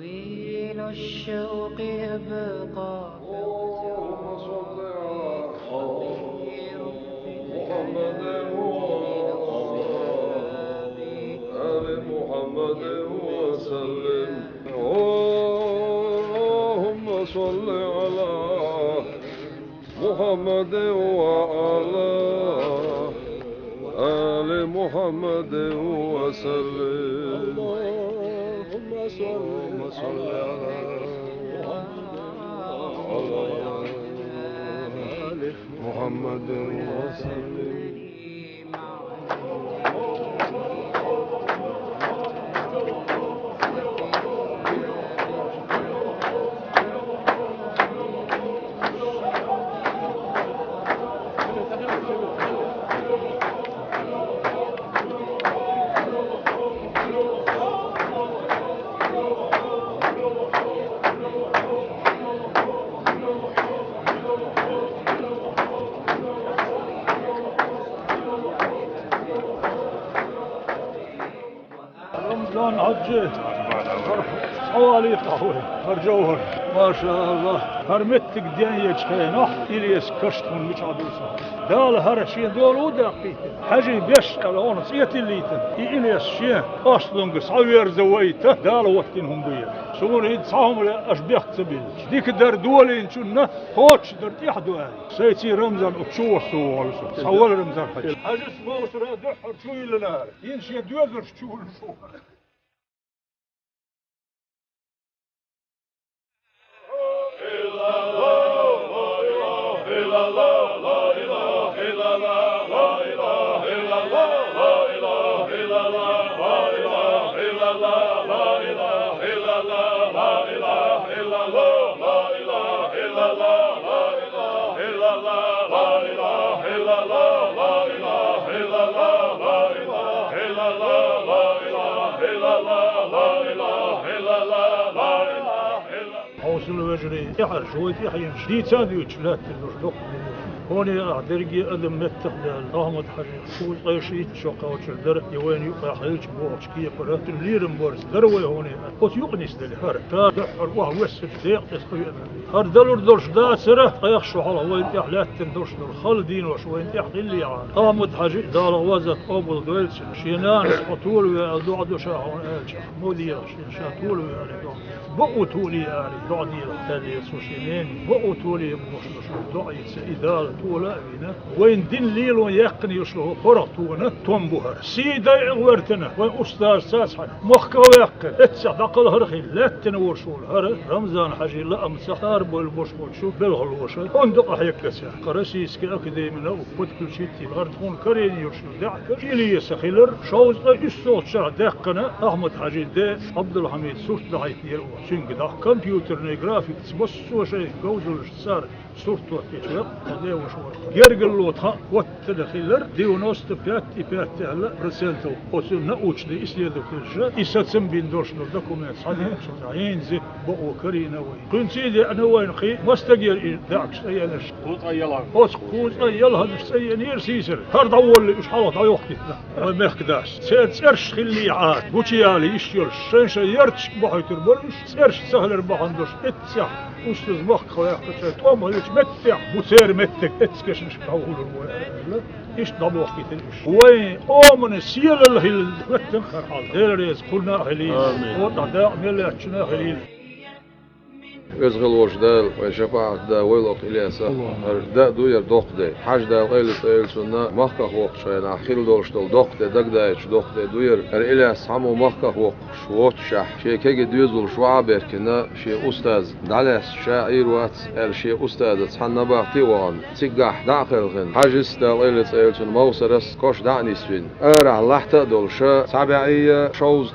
طويل الشوق يبقى اللهم صل على محمد وآل محمد وسلم. اللهم صل على محمد وعلى آل محمد وسلم. اللهم صل على محمد وسلم. رمضان عجيت حوالي قهوة هرجوهر ما شاء الله هرمتك دنيا جخينح إليس كشتهم مش عدوسا دال هرشي دول ودقيت حاجي بيش الأون صيت الليتن إليس شيء أصلاً قصعير زويته دال وقتهم بيا سوري تصاهم أشبيخ تبيل ديك در دولين شنة هوتش در تيحدو هاي سيتي رمضان أتشوه سوال سوال رمضان حاجة سبوسر دحر شوي لنا ينشي دوزر شوي لشوه حوصل وجري يحر شوي يحين شديد ساندويتش لا تلوش هوني أعدرجي أدم متقدال أحمد حجي شو طيشيت شقة وشدر يوين يقع حيلش بوعش كي قرأت الليرم بورس دروي هوني قط يقنيس دلي هر تدحر واه وسف ديق تسخي هر دلور دلش داسرة يخشو على وين يحلات تندوش دل خالدين وشوين يحقي اللي عان أحمد حجي دار وزت أبو دويلس شينان قطول ويأدو عدو شاهون آلش مودي شاتول ويأدو بقو تولي آلي دعدي لحتالي سوشينين بقو تولي بوشلش دعي سيدال تولا بينا وين دين ليلو يقني يشلو قرطونا تومبوها سيدا عورتنا وين أستاذ ساسحة مخكو يقن اتسع دقل هرخي لا تنور شول هر رمضان حجي لا أمسخار بالبوش شوف بالغلوشة هندق حيكسا قرسيس كأكدي من وفد كل شيء تبغر تكون كرين يشلو دعك إلي يسخيلر شوز الصوت شع دقنا أحمد حجي دا عبد الحميد صوت دعيت يروا شنق دا كمبيوتر جرافيكس بس شيء جوزل صار صورته تشرب هذا وشو يرجل لوطها وتدخلر ديونوست بياتي على رسالته وصلنا وشدي اسلي دكتور يساتم بين دوش دوكومنت صحيح صحيح زي بو كرينا وي كنت سيدي انا وين خي مستقير داك سيانش قوت يلا قوت يلا هذا سيانير سيسر هرد اول ايش حاط يوقتي ما يخداش سيرش خلي عاد بوتيالي يشير شنش يرتش بحيت البرش سيرش سهل ربح عندوش اتسع أستاذ مخ خويا أخويا توم هلش متع بوسير متك اتسكش مش كهول لا إيش ضبوا وقت الإيش وين من سيل الهيل وقتن خرحال ديريز قلنا هليل وضع دا ميلا تشنا هليل ازغل وجدال وشفاعة دا ويلق إلياسا دا دوير دوق دا حاج دا غيلت إلسونا مخكخ وقشينا خيل دولشتل دوق دا دق دايش دوق دا دوير إلياس حمو مخكخ وقشوت شح شي كيجي دويزول شوعبير كنا شي أستاذ دعلاس شاعر وات شي أستاذ تحنا باقتي وان تيقاح داخل غن حاجس دا غيلت إلسون موسرس كوش دعني سوين أرع لحتا دولشا سابعية شوز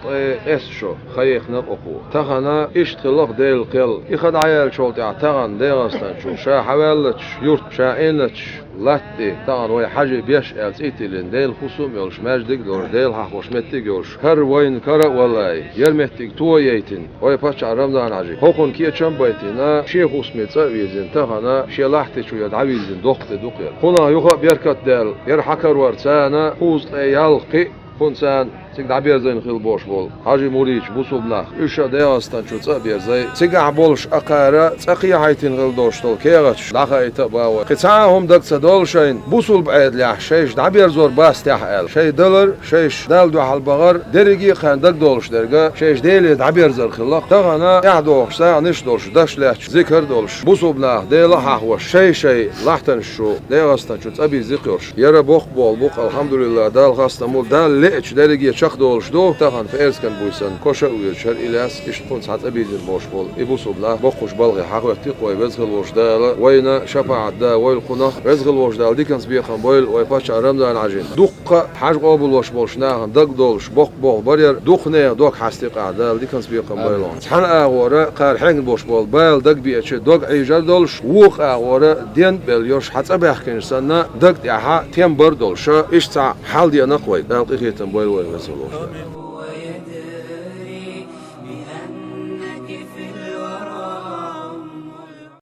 إس شو خيخنا بأخو تخنا إشتخلق ديل قل خد عيال شولت اعتقن ديغستان شو شا حوالتش يورت شا إنتش لاتي تان وي حاجة بيش إلتيتلين ديل خصوم يولش ماجدك دور ديل حخوشمتك يولش هر وين كرا ولاي يرمتك تو ييتن وي باش رمضان عجي هوكون كي تشمبيتنا شي خصمت ويزن تخنا شي لاحتي شو يدعويزن دوقت دوقير هنا يخا بيركت ديل يرحكر ورسانا خوز يلقي خنسان سيق دعبير زين خيل بوش بول حاجي موريج بوصل بلاخ إيشا دياستان شو تصابير زي سيق عبولش أقارا تقي حيتين غيل دوشتول كيغتش داخا يتباوي قطعهم دك تدول شين بوصل بعيد لح شيش دعبير زور باس تحقل شي دولار شيش دال دو حالبغر درجي خان دك دولش درجة شيش ديلي دعبير زر خلاق تغنا يعدوش ساعة نش دولش داش لحش ذكر دولش بوصل بلاخ ديلا حوش شي لحتن شو دياستان شو تصابي ذكرش يرى بوخ بول بوخ الحمد لله دال خاستمول دال لقش درجي شخ دولش دو تغن فيرس كان بويسن كوشا ويرشر إلاس إيش تكون ساعات أبيزن بوش بول إبوصل بلاخ بوخش بلغي حقوقتي قوي بزغل وش دال وينا شفاعة دا ويل قناخ بزغل وش دال ديكنس بيخن بويل ويباش رمضان عجين دق حاج قابل وش بولش ناهن دق دولش بوخ بوخ برير دق نه دوك حستيق عدال ديكنس بيخن بويلون حن أغورا قار حين بوش بول بايل دق بيتش دوك عيجر دولش ووخ أغورا دين بليوش حتى بيحكين سنة دق تيها تيم بردولش إيش تاع حال دي نقوي دال قيتن بويل ويل